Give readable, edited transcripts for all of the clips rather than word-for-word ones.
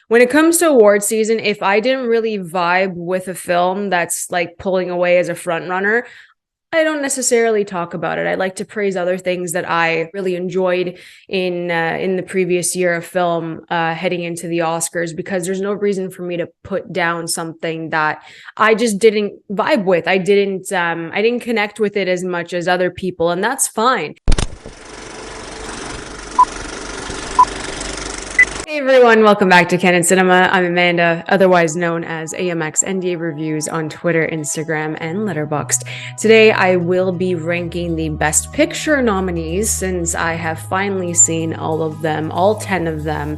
When it comes to award season, if I didn't really vibe with a film that's like pulling away as a front runner, I don't necessarily talk about it. I like to praise other things that I really enjoyed in the previous year of film heading into the Oscars, because there's no reason for me to put down something that I just didn't vibe with. I didn't connect with it as much as other people, and that's fine. Hey everyone, welcome back to Canon Cinema. I'm Amanda, otherwise known as AMX NDA Reviews on Twitter, Instagram, and Letterboxd. Today I will be ranking the Best Picture nominees, since I have finally seen all of them, all 10 of them.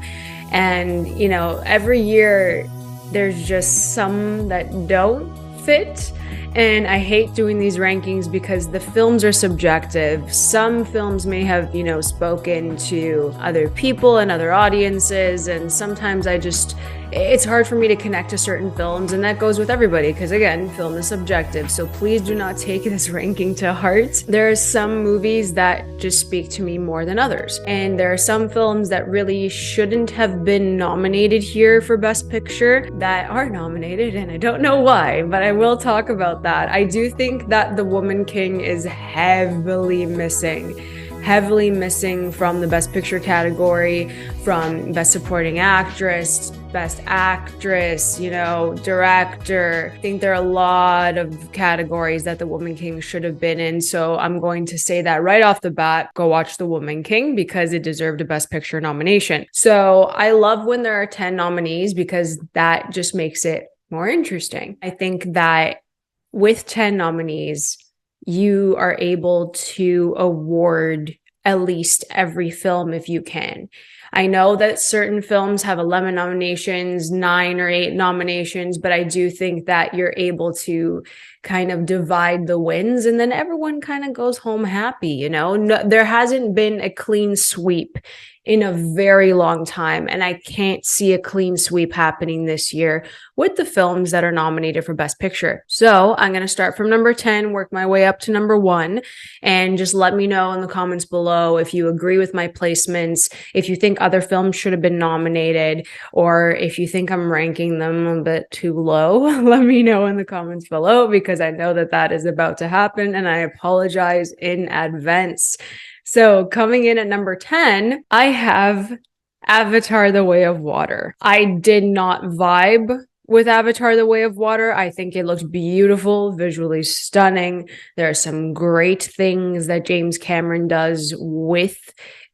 And, you know, every year there's just some that don't fit. And I hate doing these rankings because the films are subjective. Some films may have, spoken to other people and other audiences. And sometimes it's hard for me to connect to certain films. And that goes with everybody because, again, film is subjective. So please do not take this ranking to heart. There are some movies that just speak to me more than others. And there are some films that really shouldn't have been nominated here for Best Picture that are nominated. And I don't know why, but I will talk about that. I do think that The Woman King is heavily missing from the Best Picture category, from Best Supporting Actress, Best Actress, director. I think there are a lot of categories that The Woman King should have been in. So I'm going to say that right off the bat, go watch The Woman King because it deserved a Best Picture nomination. So I love when there are 10 nominees because that just makes it more interesting. I think that with 10 nominees, you are able to award at least every film if you can. I know that certain films have 11 nominations, 9 or 8 nominations, but I do think that you're able to kind of divide the wins and then everyone kind of goes home happy, No, there hasn't been a clean sweep in a very long time, and I can't see a clean sweep happening this year with the films that are nominated for Best Picture. So I'm going to start from number 10, work my way up to number 1, and just let me know in the comments below if you agree with my placements, if you think other films should have been nominated, or if you think I'm ranking them a bit too low. Let me know in the comments below because I know that that is about to happen, and I apologize in advance. So coming in at number 10, I have Avatar: The Way of Water. I did not vibe with Avatar: The Way of Water. I think it looked beautiful, visually stunning. There are some great things that James Cameron does with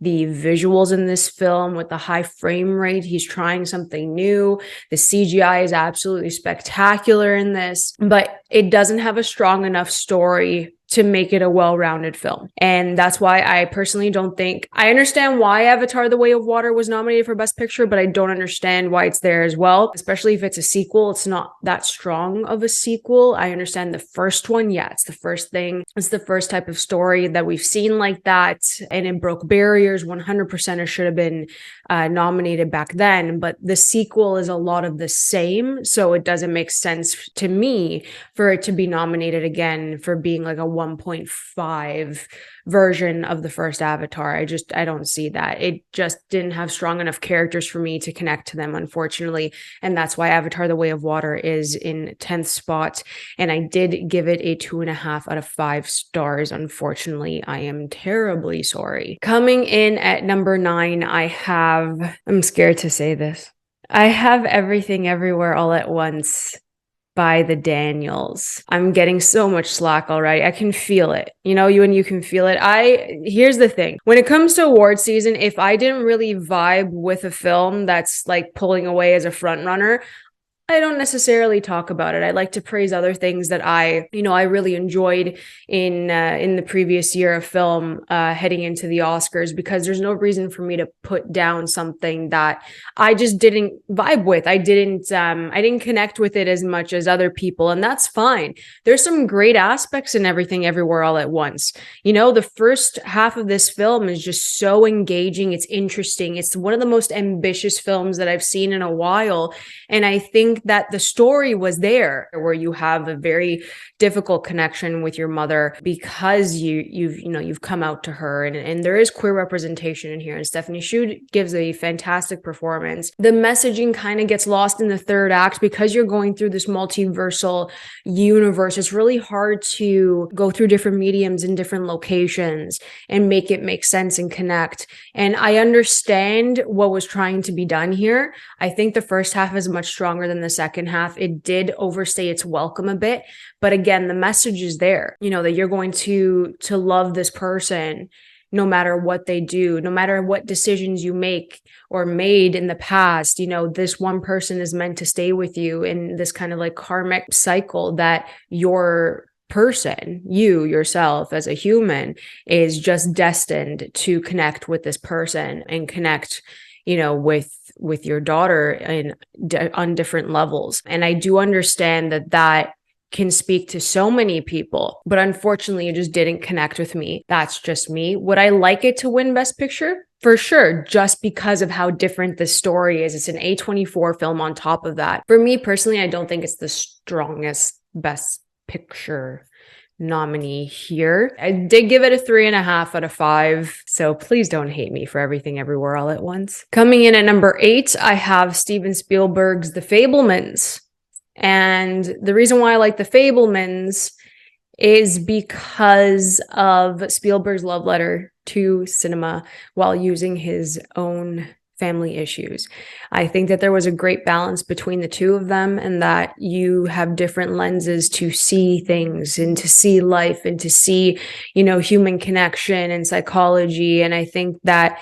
the visuals in this film, with the high frame rate. He's trying something new. The CGI is absolutely spectacular in this, but it doesn't have a strong enough story to make it a well-rounded film. And that's why I personally don't think, I understand why Avatar: The Way of Water was nominated for Best Picture, but I don't understand why it's there as well, especially if it's a sequel. It's not that strong of a sequel. I understand the first one. Yeah, it's the first thing. It's the first type of story that we've seen like that. And it broke barriers. 100% it should have been nominated back then, but the sequel is a lot of the same. So it doesn't make sense to me for it to be nominated again for being like a 1.5 version of the first Avatar. I don't see that. It just didn't have strong enough characters for me to connect to them, unfortunately. And that's why Avatar: The Way of Water is in 10th spot. And I did give it a 2.5 out of 5 stars. Unfortunately, I am terribly sorry. Coming in at number 9, I'm scared to say this. I have Everything Everywhere All at Once by the Daniels. I'm getting so much slack already. I can feel it. When you can feel it. Here's the thing. When it comes to award season, if I didn't really vibe with a film that's like pulling away as a front runner, I don't necessarily talk about it. I like to praise other things that I really enjoyed in the previous year of film heading into the Oscars, because there's no reason for me to put down something that I just didn't vibe with. I didn't connect with it as much as other people, and that's fine. There's some great aspects in Everything Everywhere All at Once. The first half of this film is just so engaging. It's interesting. It's one of the most ambitious films that I've seen in a while, and I think think that the story was there where you have a very difficult connection with your mother because you've come out to her, and there is queer representation in here, and Stephanie Hsu gives a fantastic performance. The messaging kind of gets lost in the third act because you're going through this multiversal universe. It's really hard to go through different mediums in different locations and make it make sense and connect. And I understand what was trying to be done here. I think the first half is much stronger than the second half. It did overstay its welcome a bit, but again, the message is there, that you're going to love this person no matter what they do, no matter what decisions you make or made in the past. This one person is meant to stay with you in this kind of like karmic cycle that your person, you yourself as a human, is just destined to connect with this person and connect with your daughter on different levels. And I do understand that can speak to so many people, but unfortunately it just didn't connect with me. That's just me. Would I like it to win Best Picture? For sure, just because of how different the story is. It's an A24 film on top of that. For me personally, I don't think it's the strongest Best Picture nominee here. I did give it a 3.5 out of 5. So please don't hate me for Everything Everywhere All at Once. Coming in at number 8, I have Steven Spielberg's The Fabelmans. And the reason why I like The Fabelmans is because of Spielberg's love letter to cinema while using his own family issues. I think that there was a great balance between the two of them, and that you have different lenses to see things and to see life and to see, human connection and psychology. And I think that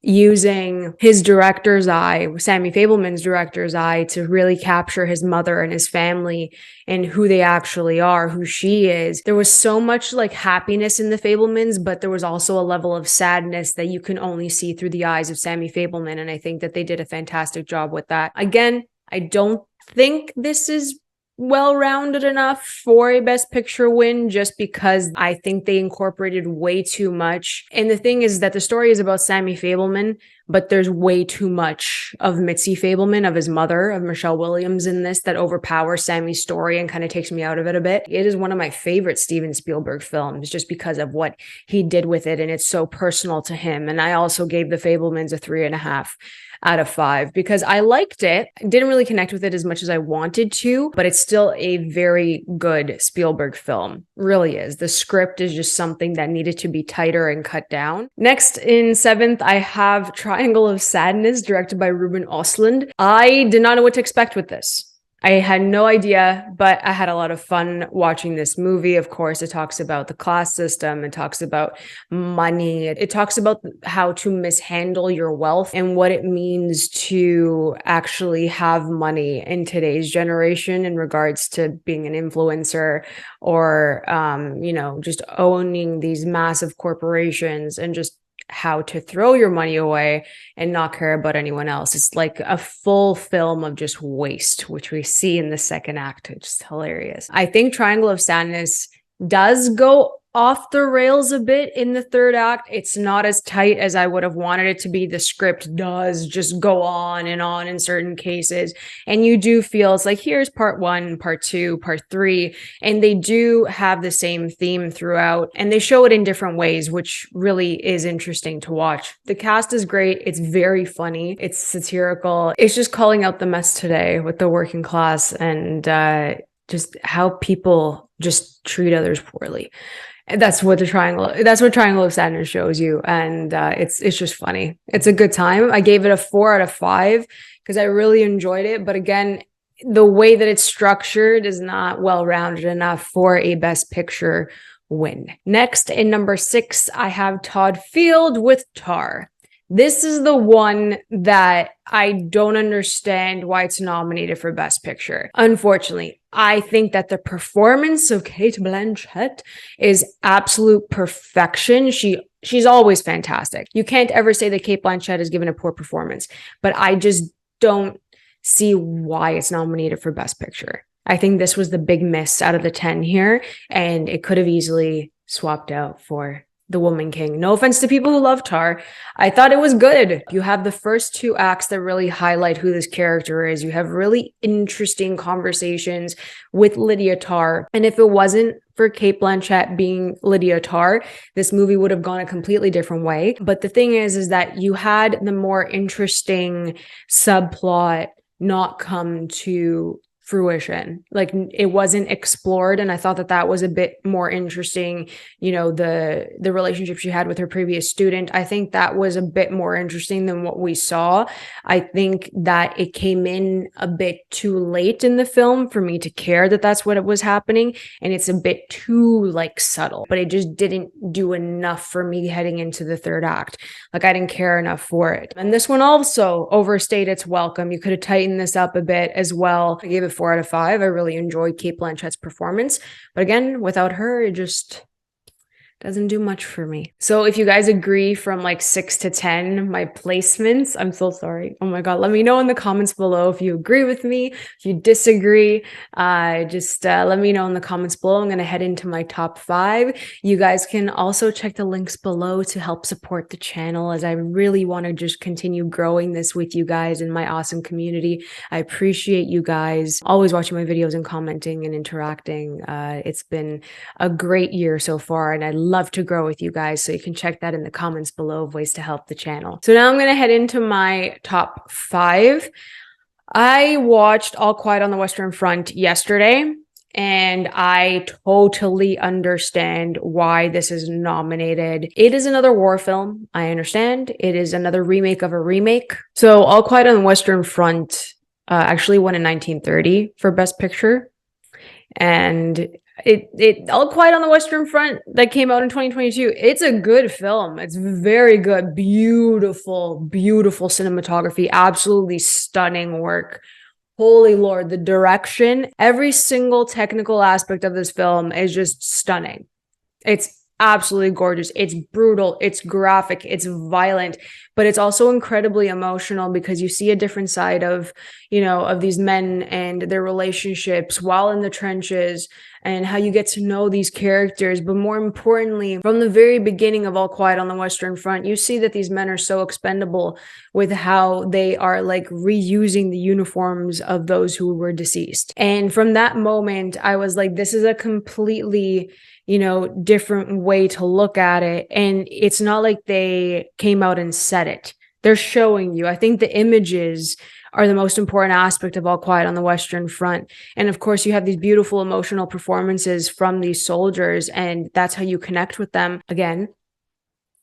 using his director's eye, Sammy Fabelman's director's eye, to really capture his mother and his family and who they actually are, who she is. There was so much like happiness in The Fabelmans, but there was also a level of sadness that you can only see through the eyes of Sammy Fabelman. And I think that they did a fantastic job with that. Again, I don't think this is well-rounded enough for a Best Picture win, just because I think they incorporated way too much. And the thing is that the story is about Sammy Fabelman, but there's way too much of Mitzi Fabelman, of his mother, of Michelle Williams in this, that overpowers Sammy's story and kind of takes me out of it a bit. It is one of my favorite Steven Spielberg films just because of what he did with it, and it's so personal to him. And I also gave The Fabelmans a 3.5 out of 5 because I liked it. Didn't really connect with it as much as I wanted to, but it's still a very good Spielberg film. Really is. The script is just something that needed to be tighter and cut down. Next, in 7th, I have Triangle of Sadness, directed by Ruben Östlund. I did not know what to expect with this. I had no idea, but I had a lot of fun watching this movie. Of course, it talks about the class system. It talks about money. It talks about how to mishandle your wealth and what it means to actually have money in today's generation in regards to being an influencer or, just owning these massive corporations, and just how to throw your money away and not care about anyone else. It's like a full film of just waste, which we see in the second act. It's just hilarious. I think Triangle of Sadness does go off the rails a bit in the third act. It's not as tight as I would have wanted it to be. The script does just go on and on in certain cases. And you do feel it's like, here's part 1, part 2, part 3. And they do have the same theme throughout. And they show it in different ways, which really is interesting to watch. The cast is great. It's very funny. It's satirical. It's just calling out the mess today with the working class and just how people just treat others poorly. And that's what Triangle of Sadness shows you. And it's just funny. It's a good time. I gave it a 4 out of 5 because I really enjoyed it. But again, the way that it's structured is not well-rounded enough for a Best Picture win. Next, in number 6, I have Todd Field with Tar. This is the one that I don't understand why it's nominated for Best Picture. Unfortunately, I think that the performance of Cate Blanchett is absolute perfection. She's always fantastic. You can't ever say that Cate Blanchett has given a poor performance, but I just don't see why it's nominated for Best Picture. I think this was the big miss out of the 10 here, and it could have easily swapped out for the Woman King. No offense to people who love Tar. I thought it was good. You have the first two acts that really highlight who this character is. You have really interesting conversations with Lydia Tar. And if it wasn't for Cate Blanchett being Lydia Tar, this movie would have gone a completely different way. But the thing is that you had the more interesting subplot not come to fruition. Like, it wasn't explored, and I thought that that was a bit more interesting. You know, the relationship she had with her previous student, I think that was a bit more interesting than what we saw. I think that it came in a bit too late in the film for me to care that that's what it was happening, and it's a bit too like subtle, but it just didn't do enough for me heading into the third act. Like, I didn't care enough for it. And this one also overstayed its welcome. You could have tightened this up a bit as well. I gave it 4 out of 5. I really enjoyed Cate Blanchett's performance, but again, without her, it just doesn't do much for me. So if you guys agree from like 6 to 10, my placements, I'm so sorry. Oh my God. Let me know in the comments below if you agree with me, if you disagree. Just let me know in the comments below. I'm going to head into my top 5. You guys can also check the links below to help support the channel, as I really want to just continue growing this with you guys in my awesome community. I appreciate you guys always watching my videos and commenting and interacting. It's been a great year so far, and I love to grow with you guys, so you can check that in the comments below of ways to help the channel. So now I'm going to head into my top 5. I watched All Quiet on the Western Front yesterday, and I totally understand why this is nominated. It is another war film. I understand. It is another remake of a remake. So All Quiet on the Western Front actually won in 1930 for Best Picture. And it All Quiet on the Western Front that came out in 2022, it's a good film. It's very good. Beautiful, beautiful cinematography, absolutely stunning work. Holy Lord, the direction, every single technical aspect of this film is just stunning. It's absolutely gorgeous. It's brutal, it's graphic, it's violent, but it's also incredibly emotional, because you see a different side of, you know, of these men and their relationships while in the trenches, and how you get to know these characters. But more importantly, from the very beginning of All Quiet on the Western Front, you see that these men are so expendable with how they are like reusing the uniforms of those who were deceased. And from that moment, I was like, this is a completely, you know, different way to look at it. And it's not like they came out and said it. They're showing you. I think the images are the most important aspect of All Quiet on the Western Front. And of course, you have these beautiful emotional performances from these soldiers, and that's how you connect with them. Again,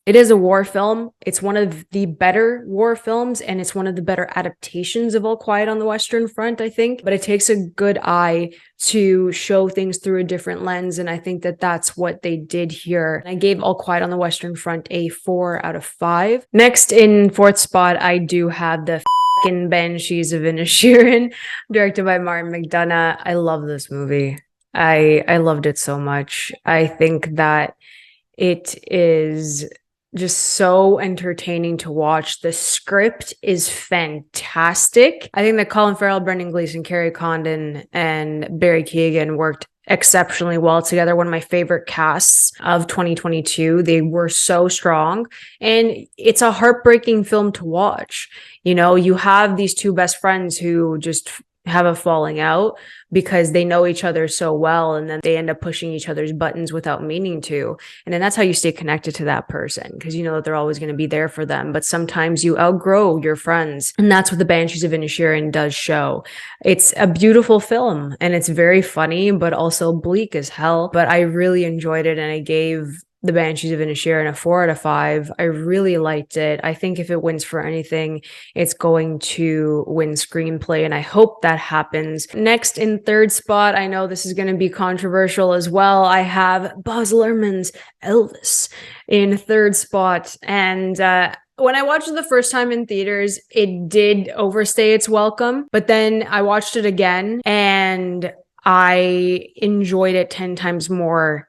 it is a war film. It's one of the better war films, and it's one of the better adaptations of All Quiet on the Western Front, I think. But it takes a good eye to show things through a different lens, and I think that that's what they did here. I gave All Quiet on the Western Front a 4 out of 5. Next, in 4th spot, I do have the Banshees of Inisherin, directed by Martin McDonagh. I love this movie. I loved it so much. I think that it is just so entertaining to watch. The script is fantastic. I think that Colin Farrell, Brendan Gleeson, Kerry Condon, and Barry Keoghan worked exceptionally well together. One of my favorite casts of 2022. They were so strong, and it's a heartbreaking film to watch. You know, you have these two best friends who just have a falling out because they know each other so well, and then they end up pushing each other's buttons without meaning to. And then that's how you stay connected to that person, because you know that they're always going to be there for them. But sometimes you outgrow your friends, and that's what the Banshees of Inisherin does show. It's a beautiful film, and it's very funny, but also bleak as hell. But I really enjoyed it, and I gave the Banshees of Inisherin a 4 out of 5. I really liked it. I think if it wins for anything, it's going to win screenplay, and I hope that happens. Next, in 3rd spot, I know this is going to be controversial as well, I have Baz Luhrmann's Elvis in 3rd spot. And when I watched it the first time in theaters, it did overstay its welcome, but then I watched it again and I enjoyed it 10 times more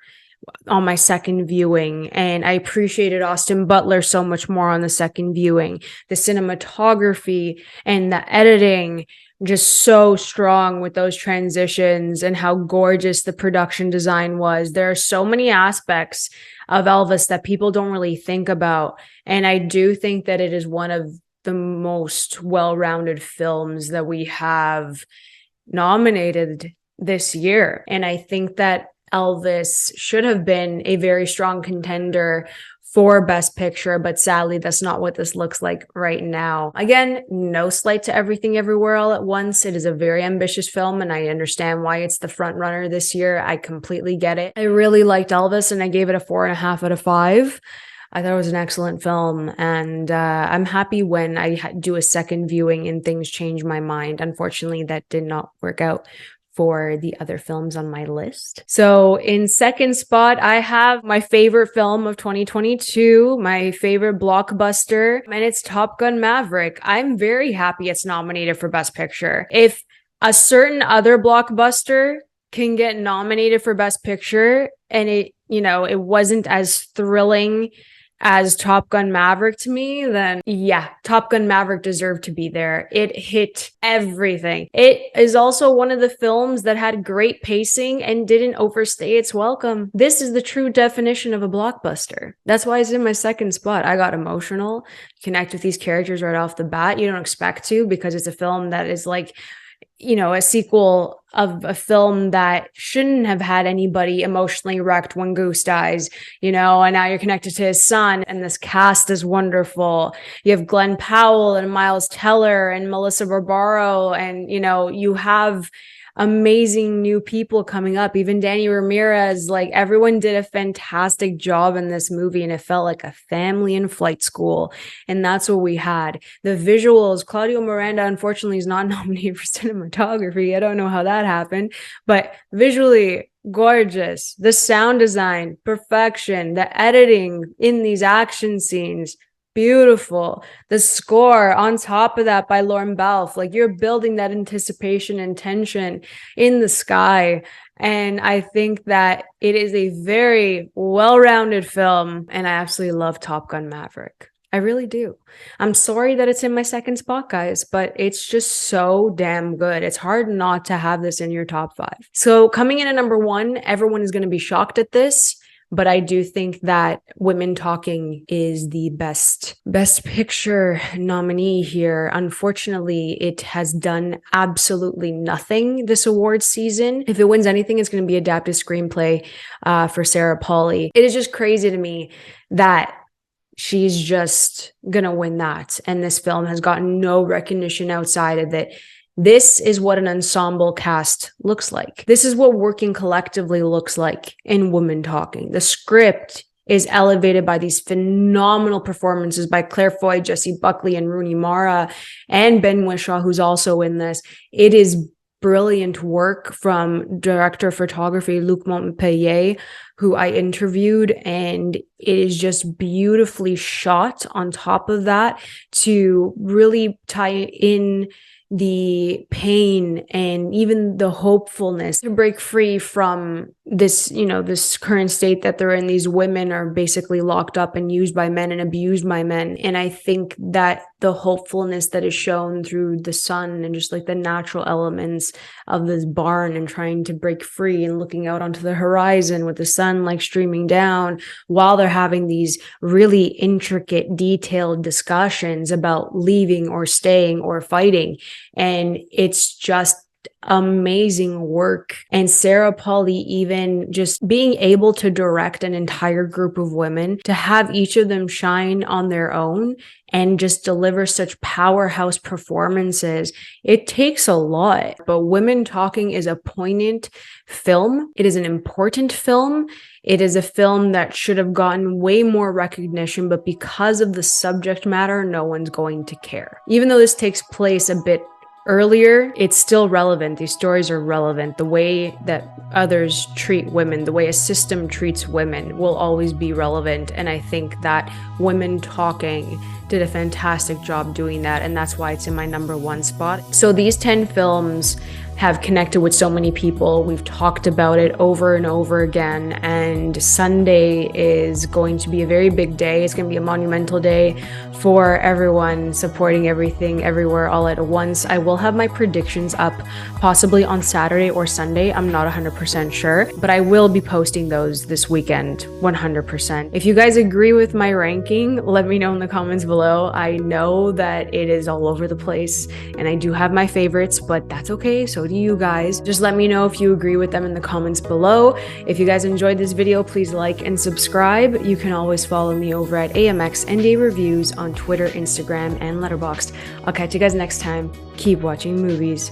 on my second viewing, and I appreciated Austin Butler so much more on the second viewing. The cinematography and the editing, just so strong with those transitions, and how gorgeous the production design was. There are so many aspects of Elvis that people don't really think about. And I do think that it is one of the most well-rounded films that we have nominated this year. And I think that Elvis should have been a very strong contender for Best Picture, but sadly, that's not what this looks like right now. Again, no slight to Everything Everywhere All at Once. It is a very ambitious film, and I understand why it's the front runner this year. I completely get it. I really liked Elvis, and I gave it a 4.5 out of 5. I thought it was an excellent film, and I'm happy when I do a second viewing and things change my mind. Unfortunately, that did not work out for the other films on my list. So in second spot, I have my favorite film of 2022, my favorite blockbuster, and it's Top Gun Maverick. I'm very happy it's nominated for Best Picture. If a certain other blockbuster can get nominated for Best Picture and it wasn't as thrilling as Top Gun Maverick to me, then yeah, Top Gun Maverick deserved to be there. It hit everything. It is also one of the films that had great pacing and didn't overstay its welcome. This is the true definition of a blockbuster. That's why it's in my second spot. I got emotional, connect with these characters right off the bat. You don't expect to, because it's a film that is like, a sequel of a film that shouldn't have had anybody emotionally wrecked when Goose dies, and now you're connected to his son, and this cast is wonderful. You have Glenn Powell and Miles Teller and Melissa Barbaro, and, you have amazing new people coming up. Even Danny Ramirez, like everyone did a fantastic job in this movie, and it felt like a family in flight school. And that's what we had. The visuals, Claudio Miranda, unfortunately, is not nominated for cinematography. I don't know how that happened, but visually gorgeous. The sound design, perfection. The editing in these action scenes, beautiful. The score on top of that by Lorne Balfe, like you're building that anticipation and tension in the sky. And I think that it is a very well-rounded film, and I absolutely love Top Gun Maverick. I really do. I'm sorry that it's in my second spot, guys, but it's just so damn good. It's hard not to have this in your top 5. So coming in at number 1, everyone is going to be shocked at this, but I do think that Women Talking is the best picture nominee here. Unfortunately, it has done absolutely nothing this awards season. If it wins anything, it's going to be adapted screenplay for Sarah Polley. It is just crazy to me that she's just going to win that. And this film has gotten no recognition outside of it. This is what an ensemble cast looks like. This is what working collectively looks like in Women Talking. The script is elevated by these phenomenal performances by Claire Foy, Jessie Buckley, and Rooney Mara, and Ben Whishaw, who's also in this. It is brilliant work from director of photography Luc Montpellier, who I interviewed, and it is just beautifully shot on top of that to really tie in the pain and even the hopefulness to break free from this, this current state that they're in. These women are basically locked up and used by men and abused by men. And I think that the hopefulness that is shown through the sun and just like the natural elements of this barn and trying to break free and looking out onto the horizon with the sun like streaming down while they're having these really intricate, detailed discussions about leaving or staying or fighting. And it's just amazing work. And Sarah Polley, even just being able to direct an entire group of women, to have each of them shine on their own and just deliver such powerhouse performances, it takes a lot. But Women Talking is a poignant film. It is an important film. It is a film that should have gotten way more recognition, but because of the subject matter, no one's going to care. Even though this takes place a bit earlier, it's still relevant. These stories are relevant. The way that others treat women, the way a system treats women will always be relevant. And I think that Women Talking did a fantastic job doing that. And that's why it's in my number 1 spot. So these 10 films have connected with so many people. We've talked about it over and over again, and Sunday is going to be a very big day. It's going to be a monumental day for everyone supporting everything everywhere all at once. I will have my predictions up possibly on Saturday or Sunday. I'm not 100% sure, but I will be posting those this weekend 100%. If you guys agree with my ranking, let me know in the comments below. I know that it is all over the place and I do have my favorites, but that's okay. So do you guys. Just let me know if you agree with them in the comments below. If you guys enjoyed this video, please like and subscribe. You can always follow me over at AMX NDA Reviews on Twitter, Instagram, and Letterboxd. I'll catch you guys next time. Keep watching movies.